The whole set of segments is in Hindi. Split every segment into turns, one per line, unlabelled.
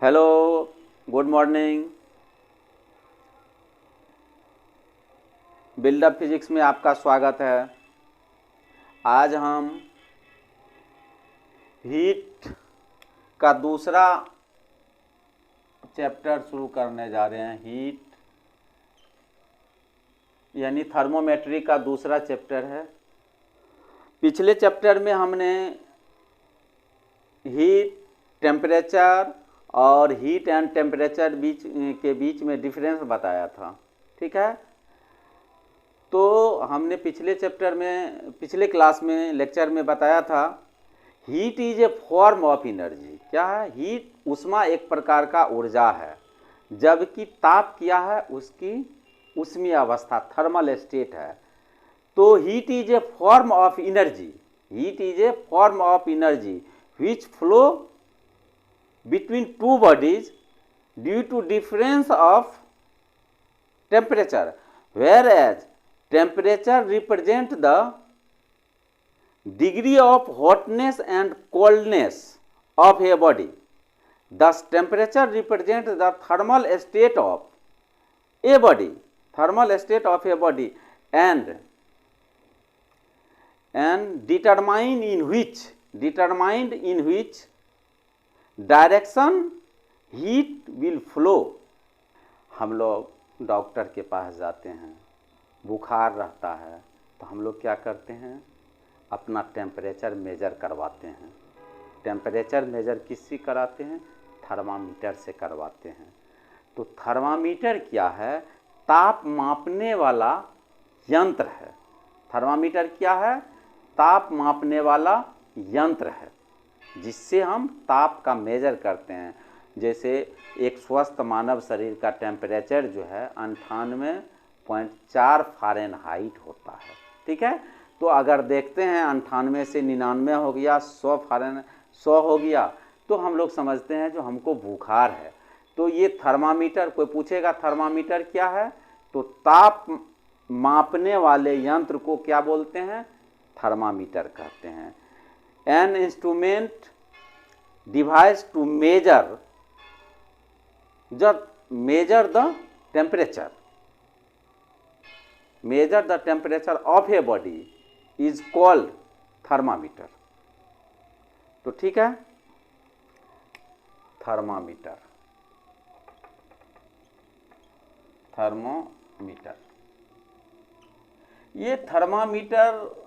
Hello, good morning. Build up physics में आपका स्वागत है। आज हम हीट का दूसरा चैप्टर शुरू करने जा रहे हैं। हीट यानी थर्मोमेट्री का दूसरा चैप्टर है। पिछले चैप्टर में हमने हीट, टेम्परेचर और हीट एंड टेम्परेचर के बीच में डिफरेंस बताया था। ठीक है, तो हमने पिछले क्लास में लेक्चर में बताया था heat is a form of energy. क्या है? हीट ऊष्मा एक प्रकार का ऊर्जा है, जबकि ताप क्या है? उसकी ऊष्मीय अवस्था, थर्मल स्टेट है। तो heat is a form of energy, heat is a form of energy which flow between two bodies due to difference of temperature, whereas temperature represent the degree of hotness and coldness of a body. Thus temperature represents the thermal state of a body, thermal state of a body, and determined in which direction heat will flow. हम लोग डॉक्टर के पास जाते हैं, बुखार रहता है तो हम लोग क्या करते हैं? अपना टेम्परेचर मेजर करवाते हैं। टेम्परेचर मेजर किससे कराते हैं? थर्मामीटर से करवाते हैं। तो थर्मामीटर क्या है? ताप मापने वाला यंत्र है। थर्मामीटर क्या है? ताप मापने वाला यंत्र है, जिससे हम ताप का मेजर करते हैं। जैसे एक स्वस्थ मानव शरीर का टेम्परेचर जो है 98.4 फ़ारेनहाइट होता है। ठीक है, तो अगर देखते हैं 98 से 99 हो गया, 100 हो गया, तो हम लोग समझते हैं जो हमको बुखार है। तो ये थर्मामीटर, कोई पूछेगा थर्मामीटर क्या है, तो ताप मापने वाले यंत्र को क्या बोलते हैं? थर्मामीटर कहते हैं। An instrument device to measure the temperature of a body is called thermometer. तो ठीक है, थर्मोमीटर। ये थर्मामीटर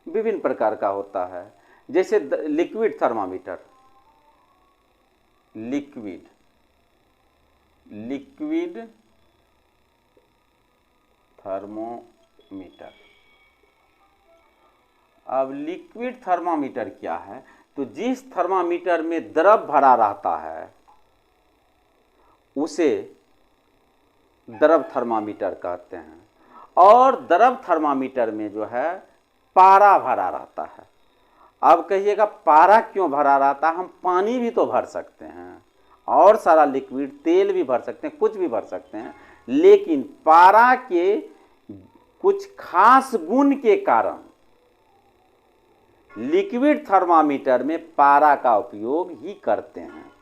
विभिन्न प्रकार का होता है। जैसे लिक्विड थर्मामीटर, लिक्विड थर्मोमीटर। अब लिक्विड थर्मामीटर क्या है? तो जिस थर्मामीटर में द्रव भरा रहता है उसे द्रव थर्मामीटर कहते हैं। और द्रव थर्मामीटर में जो है पारा भरा रहता है। अब कहिएगा पारा क्यों भरा रहता है? हम पानी भी तो भर सकते हैं और सारा लिक्विड, तेल भी भर सकते हैं, कुछ भी भर सकते हैं, लेकिन पारा के कुछ खास गुण के कारण लिक्विड थर्मामीटर में पारा का उपयोग ही करते हैं।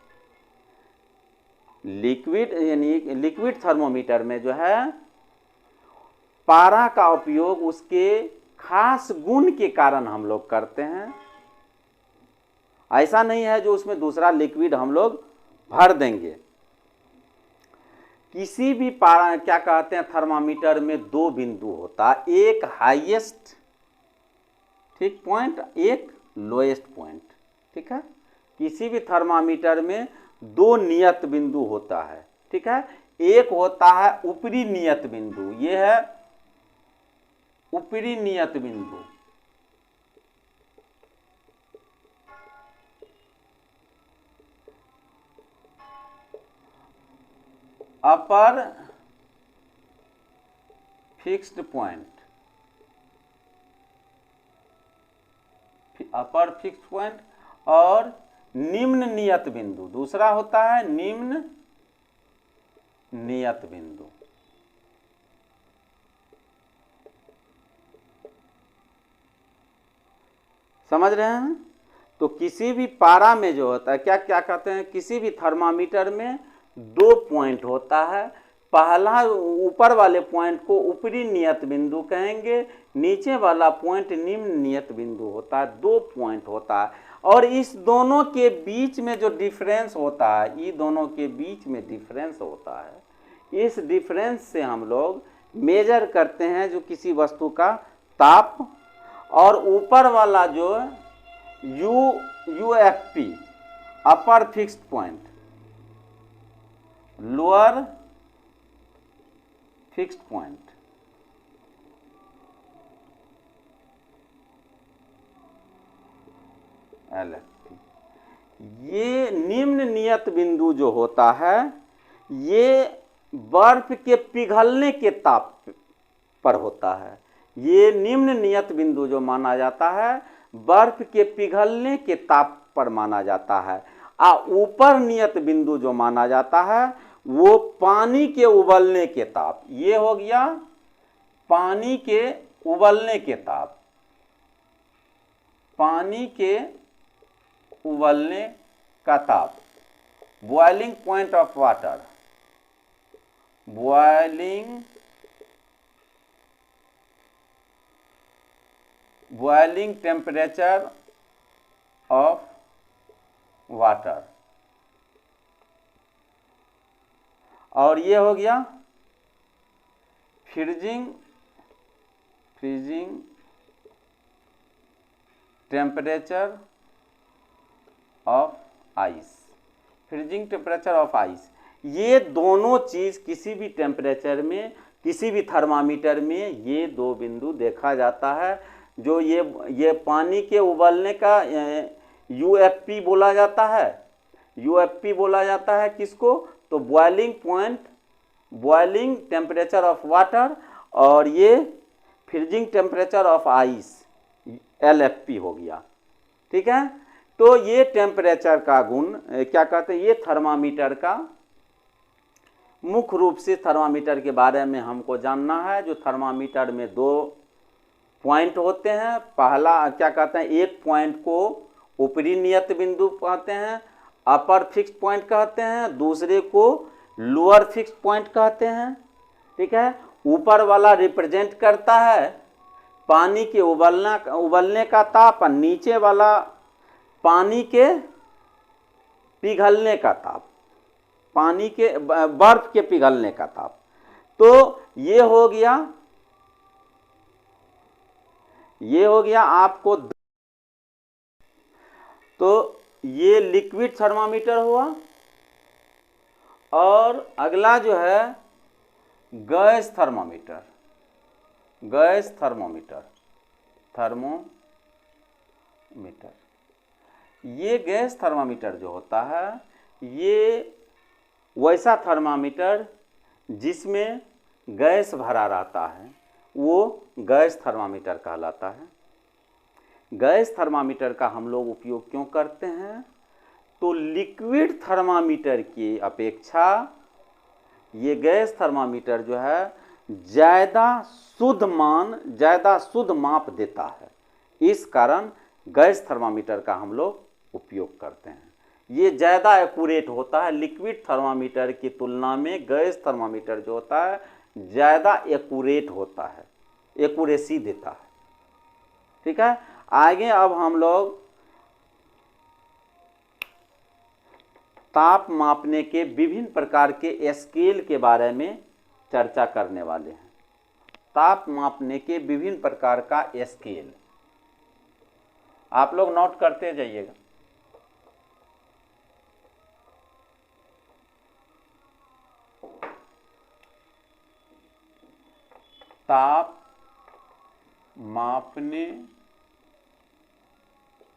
लिक्विड थर्मोमीटर में जो है पारा का उपयोग उसके खास गुण के कारण हम लोग करते हैं। ऐसा नहीं है जो उसमें दूसरा लिक्विड हम लोग भर देंगे। किसी भी पारा, क्या कहते हैं, थर्मामीटर में दो बिंदु होता है, एक हाईएस्ट ठीक पॉइंट, एक लोएस्ट पॉइंट। ठीक है, किसी भी थर्मामीटर में दो नियत बिंदु होता है। ठीक है, एक होता है ऊपरी नियत बिंदु, ये है ऊपरी नियत बिंदु। अपर फिक्स्ड पॉइंट, अपर फिक्स्ड पॉइंट, और निम्न नियत बिंदु दूसरा होता है निम्न नियत बिंदु। समझ रहे हैं? तो किसी भी पारा में जो होता है, क्या क्या कहते हैं, किसी भी थर्मामीटर में 2 पॉइंट होता है। पहला ऊपर वाले पॉइंट को ऊपरी नियत बिंदु कहेंगे, नीचे वाला पॉइंट निम्न नियत बिंदु होता है। 2 पॉइंट होता है और इस दोनों के बीच में जो डिफरेंस होता है, ये दोनों के बीच में डिफरेंस होता है, इस डिफरेंस से हम लोग मेजर करते हैं जो किसी वस्तु का ताप। और ऊपर वाला जो UFP upper fixed point, lower fixed point, LFP, ये निम्न नियत बिंदु जो होता है, ये बर्फ के पिघलने के ताप पर होता है। ये निम्न नियत बिंदु जो माना जाता है, बर्फ के पिघलने के ताप पर माना जाता है। ऊपर नियत बिंदु जो माना जाता है, वो पानी के उबलने के ताप। ये हो गया पानी के उबलने के ताप, पानी के उबलने का ताप, boiling point of water, boiling temperature of water. और ये हो गया freezing temperature of ice, freezing temperature of ice. ये दोनों चीज किसी भी टेम्परेचर में, किसी भी थर्मामीटर में ये 2 बिंदु देखा जाता है। जो ये पानी के उबलने का UFP बोला जाता है। UFP बोला जाता है किसको? तो boiling point, boiling temperature of water. और ये freezing temperature of ice, LFP हो गया। ठीक है, तो ये टेम्परेचर का गुण क्या कहते हैं, ये थर्मामीटर का मुख्य रूप से थर्मामीटर के बारे में हमको जानना है। जो थर्मामीटर में 2 पॉइंट होते हैं। पहला क्या कहते हैं, एक पॉइंट को ऊपरी नियत बिंदु कहते हैं, अपर फिक्स पॉइंट कहते हैं, दूसरे को लोअर फिक्स पॉइंट कहते हैं। ठीक है, ऊपर वाला रिप्रेजेंट करता है पानी के उबलने का ताप, और नीचे वाला पानी के पिघलने का ताप, पानी के बर्फ के पिघलने का ताप। तो ये हो गया आपको। तो ये लिक्विड थर्मामीटर हुआ। और अगला जो है गैस थर्मामीटर, ये गैस थर्मामीटर जो होता है, ये वैसा थर्मामीटर जिसमें गैस भरा रहता है, वो गैस थर्मामीटर कहलाता है। गैस थर्मामीटर का हम लोग उपयोग क्यों करते हैं? तो लिक्विड थर्मामीटर की अपेक्षा ये गैस थर्मामीटर जो है ज़्यादा शुद्ध माप देता है। इस कारण गैस थर्मामीटर का हम लोग उपयोग करते हैं। ये ज़्यादा एक्यूरेट होता है। लिक्विड थर्मामीटर की तुलना में गैस थर्मामीटर जो होता है ज़्यादा एक्यूरेट होता है, एक्यूरेसी देता है। ठीक है, आगे अब हम लोग ताप मापने के विभिन्न प्रकार के स्केल के बारे में चर्चा करने वाले हैं। ताप मापने के विभिन्न प्रकार का स्केल आप लोग नोट करते जाइएगा। ताप मापने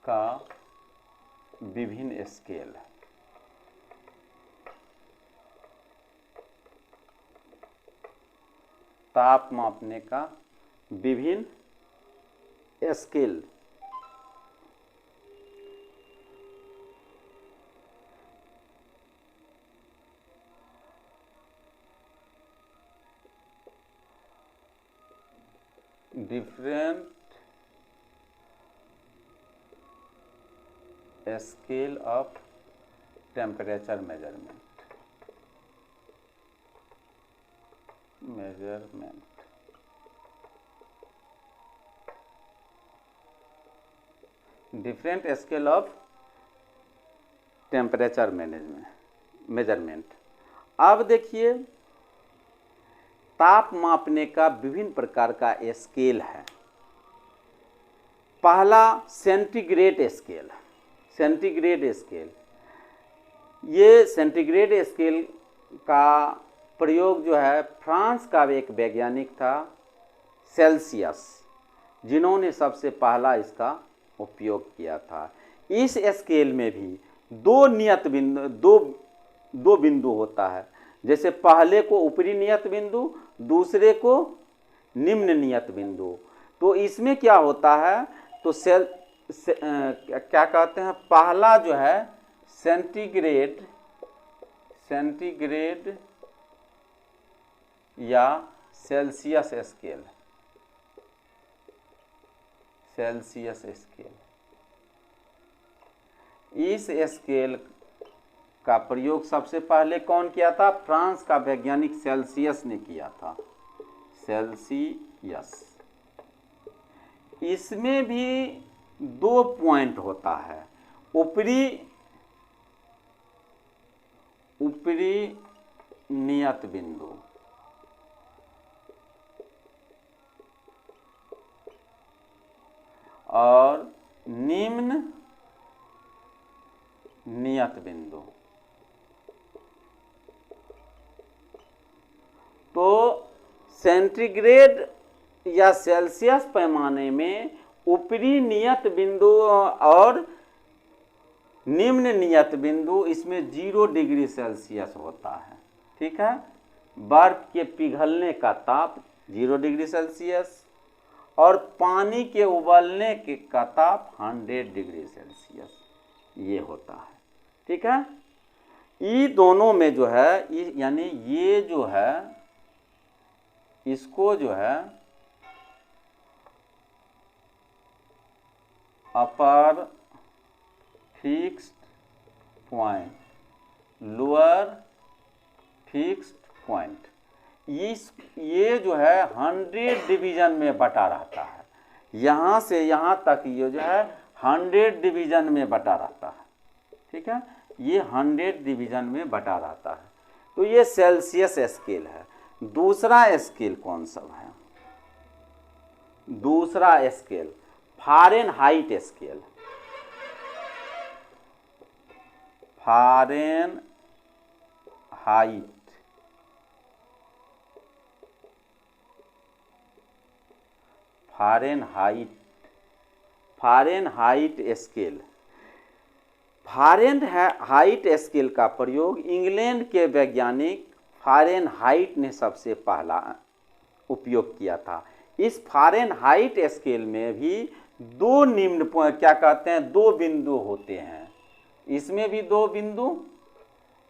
का विभिन्न स्केल है। ताप मापने का विभिन्न scale. different scale of temperature measurement different scale of temperature measurement. अब देखिए, ताप मापने का विभिन्न प्रकार का स्केल है। पहला सेंटीग्रेड स्केल। सेंटीग्रेड स्केल, ये सेंटीग्रेड स्केल का प्रयोग जो है फ्रांस का एक वैज्ञानिक था सेल्सियस, जिन्होंने सबसे पहला इसका उपयोग किया था। इस स्केल में भी दो बिंदु होता है। जैसे पहले को ऊपरी नियत बिंदु, दूसरे को निम्न नियत बिंदु। तो इसमें क्या होता है, तो क्या कहते हैं, पहला जो है सेंटीग्रेड या सेल्सियस स्केल, इस स्केल का प्रयोग सबसे पहले कौन किया था? फ्रांस का वैज्ञानिक सेल्सियस ने किया था, सेल्सियस। इसमें भी 2 पॉइंट होता है, ऊपरी नियत बिंदु और निम्न नियत बिंदु। तो सेंटीग्रेड या सेल्सियस पैमाने में ऊपरी नियत बिंदु और निम्न नियत बिंदु, इसमें 0 डिग्री सेल्सियस होता है। ठीक है, बर्फ के पिघलने का ताप 0 डिग्री सेल्सियस और पानी के उबलने का ताप 100 डिग्री सेल्सियस ये होता है। ठीक है, ये दोनों में जो है, यानी ये जो है, इसको जो है upper fixed point, lower fixed point, ये जो है 100 डिवीजन में बटा रहता है। यहाँ से यहाँ तक ये जो है 100 डिवीजन में बटा रहता है। ठीक है, ये 100 डिवीजन में बटा रहता है। तो ये सेल्सियस स्केल है। दूसरा स्केल कौन सा है? दूसरा scale Fahrenheit scale. Fahrenheit scale. Fahrenheit scale का प्रयोग इंग्लैंड के वैज्ञानिक फ़ारेनहाइट ने सबसे पहला उपयोग किया था। इस फ़ारेनहाइट स्केल में भी 2 निम्न क्या कहते हैं, 2 बिंदु होते हैं। इसमें भी 2 बिंदु,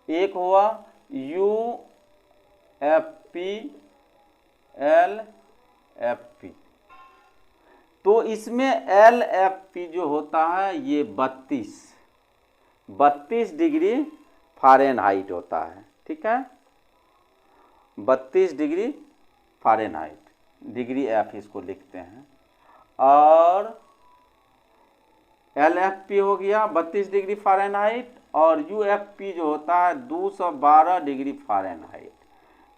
एक हुआ UFP, LFP। तो इसमें LFP जो होता है ये 32 डिग्री फ़ारेनहाइट होता है। ठीक है, 32 डिग्री फ़ारेनहाइट, डिग्री F इसको लिखते हैं। और LFP हो गया 32 डिग्री फ़ारेनहाइट और UFP जो होता है 212 डिग्री फ़ारेनहाइट।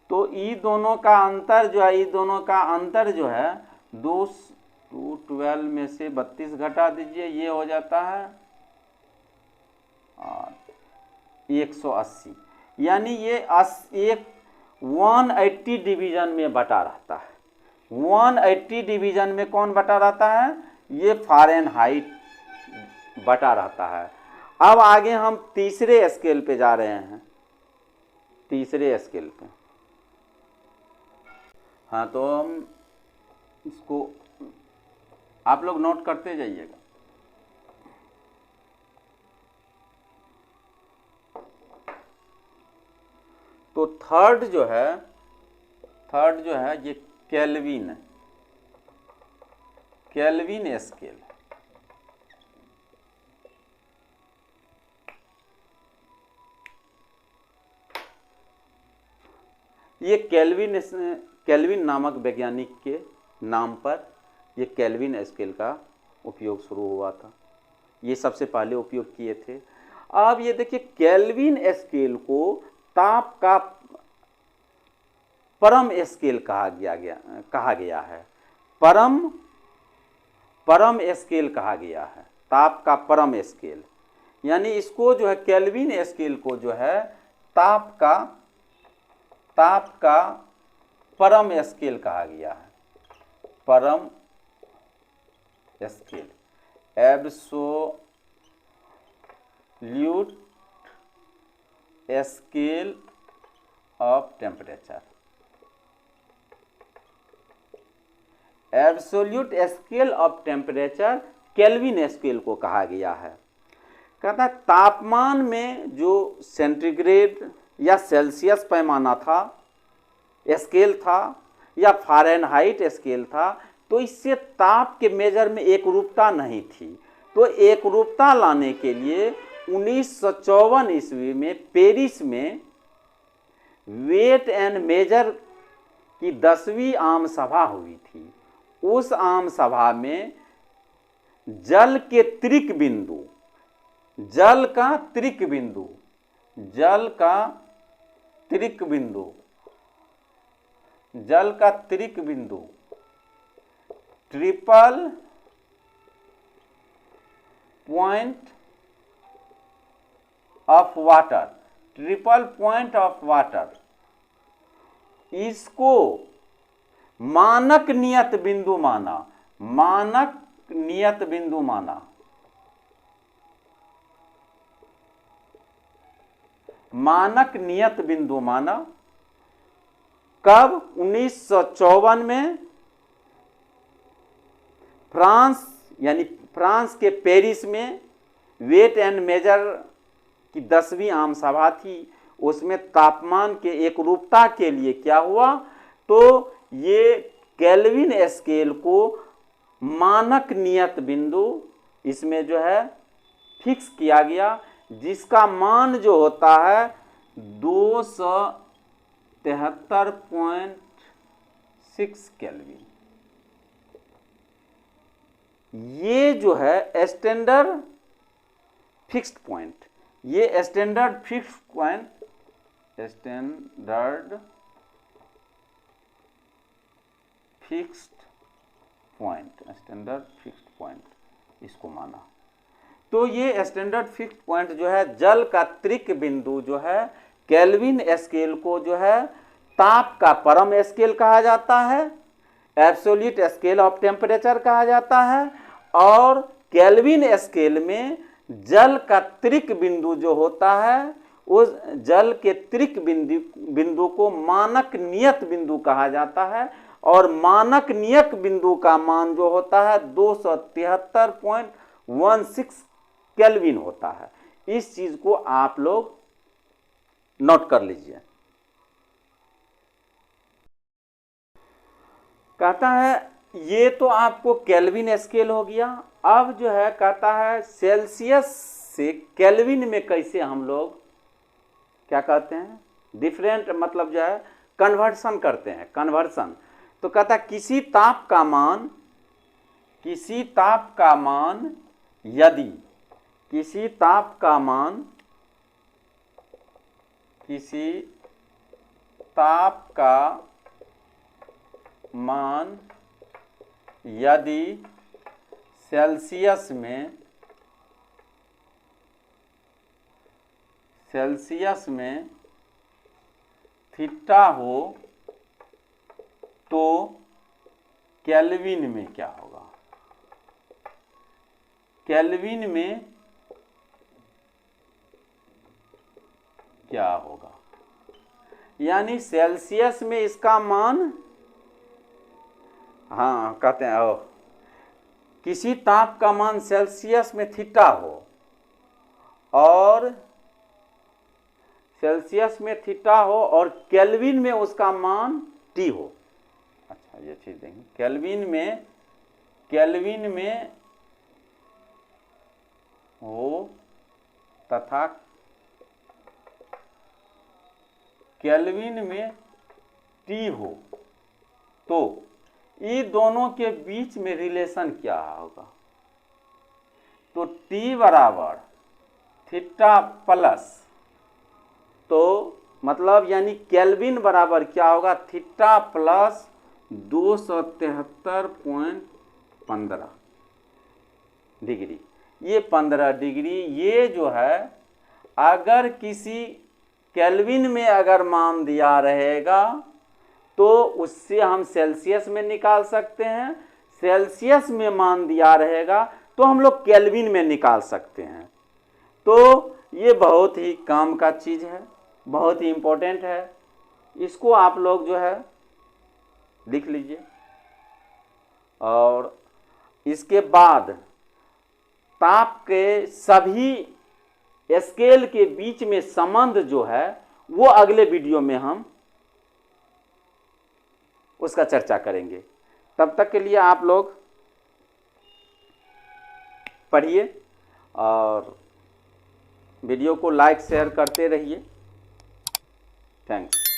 तो ये दोनों का अंतर जो है 212 में से 32 घटा दीजिए, ये हो जाता है 180। यानी ये 180 डिवीजन में बटा रहता है। 180 डिवीजन में कौन बटा रहता है? ये फ़ारेनहाइट बटा रहता है। अब आगे हम तीसरे स्केल पे जा रहे हैं, तीसरे स्केल पे। हाँ, तो हम इसको आप लोग नोट करते जाइएगा। तो थर्ड जो है ये केल्विन स्केल। ये केल्विन नामक वैज्ञानिक के नाम पर ये केल्विन स्केल का उपयोग शुरू हुआ था। ये सबसे पहले उपयोग किए थे। अब ये देखिए केल्विन स्केल को ताप का परम स्केल कहा गया है। परम स्केल कहा गया है, ताप का परम स्केल। यानी इसको जो है केल्विन स्केल को जो है ताप का परम स्केल कहा गया है। परम scale, absolute scale of temperature. Absolute scale of temperature kelvin scale को कहा गया है। कहता है तापमान में जो सेंटीग्रेड या सेल्सियस पैमाना था, स्केल था, या फ़ारेनहाइट स्केल था, तो इससे ताप के मेजर में एकरूपता नहीं थी। तो एकरूपता लाने के लिए 1954 ईस्वी में पेरिस में वेट एंड मेजर की 10वीं आम सभा हुई थी। उस आम सभा में जल का त्रिक बिंदु ट्रिपल पॉइंट ऑफ वाटर, इसको मानक नियत बिंदु माना। कब? 1954 में फ्रांस के पेरिस में वेट एंड मेजर की 10वीं आम सभा थी। उसमें तापमान के एकरूपता के लिए क्या हुआ, तो ये केल्विन स्केल को मानक नियत बिंदु इसमें जो है फिक्स किया गया, जिसका मान जो होता है 273.6 केल्विन। ये जो है स्टैंडर्ड फिक्स्ड पॉइंट, ये स्टैंडर्ड फिक्स्ड पॉइंट इसको माना। तो ये स्टैंडर्ड फिक्स्ड पॉइंट जो है जल का त्रिक बिंदु जो है केल्विन स्केल को जो है ताप का परम स्केल कहा जाता है, एब्सोल्यूट स्केल ऑफ टेम्परेचर कहा जाता है, और केल्विन स्केल में जल का त्रिक बिंदु जो होता है उस जल के त्रिक बिंदु को मानक नियत बिंदु कहा जाता है, और मानक नियत बिंदु का मान जो होता है 273.16 केल्विन होता है। इस चीज को आप लोग नोट कर लीजिए। कहता है ये तो आपको केल्विन स्केल हो गया। अब जो है कहता है सेल्सियस से केल्विन में कैसे हम लोग क्या कहते हैं डिफरेंट, मतलब जो है कन्वर्सन करते हैं, कन्वर्सन। तो कहता है किसी ताप का मान यदि किसी ताप का मान यदि सेल्सियस में थीटा हो तो केल्विन में क्या होगा? केल्विन में क्या होगा? यानी सेल्सियस में इसका मान, हाँ कहते हैं किसी ताप का मान सेल्सियस में थीटा हो और सेल्सियस में थीटा हो और केल्विन में उसका मान टी हो। अच्छा ये चीज देखें, केल्विन में हो तथा केल्विन में टी हो तो ये दोनों के बीच में रिलेशन क्या होगा? तो टी बराबर थीटा प्लस, तो मतलब यानी केल्विन बराबर क्या होगा? Theta plus 273.15 degree. ये 15 डिग्री ये जो है अगर किसी केल्विन में अगर मान दिया रहेगा तो उससे हम सेल्सियस में निकाल सकते हैं, सेल्सियस में मान दिया रहेगा तो हम लोग केल्विन में निकाल सकते हैं। तो ये बहुत ही काम का चीज़ है, बहुत ही इम्पोर्टेंट है, इसको आप लोग जो है लिख लीजिए। और इसके बाद ताप के सभी स्केल के बीच में संबंध जो है वो अगले वीडियो में हम उसका चर्चा करेंगे। तब तक के लिए आप लोग पढ़िए और वीडियो को लाइक शेयर करते रहिए। थैंक्स।